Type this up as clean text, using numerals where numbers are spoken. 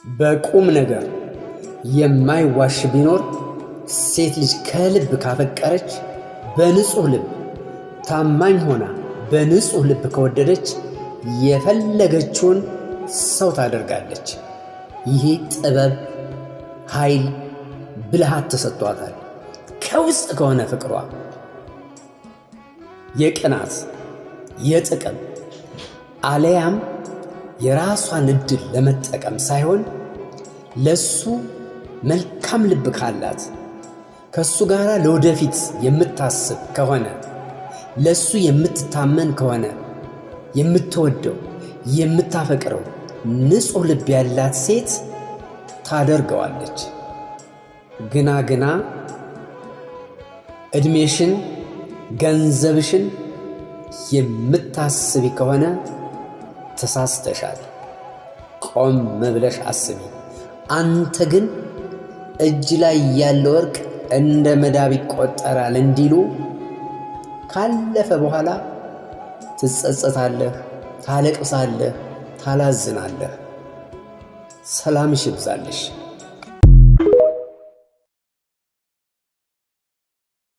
በቁም ነገር የማይዋሽ ቢኖር ሴት ልጅ ከልብ ካፈቀረች፣ በንጹሕ ልብ ታማኝ ሆና በንጹሕ ልብ ከወደደች የፈለገችውን ሰው ታደርጋለች። ይሄ ጥበብ፣ ኃይል፣ ብልሃት ተሰጥቷታል። ከውስጥ ከሆነ ፍቅሯ የቅናት የጥቅም አለያም የራሷን ዕድል ለመጠቀም ሳይሆን ለሱ መልካም ልብ ካላት፣ ከሱ ጋር ለወደፊት የምታስብ ከሆነ፣ ለሱ የምትታመን ከሆነ፣ የምትወደው የምታፈቅረው ንጹሕ ልብ ያላት ሴት ታደርገዋለች። ግና ዕድሜሽን ገንዘብሽን የምታስቢ ከሆነ ተሳስተሻል። ቆም ብለሽ አስቢ። አንተ ግን እጅ ላይ ያለ ወርቅ እንደ መዳብ ይቆጠራል እንዲሉ ካለፈ በኋላ ትጸጸታለህ፣ ታለቅሳለህ፣ ታላዝናለህ። ሰላምሽ ይብዛልሽ።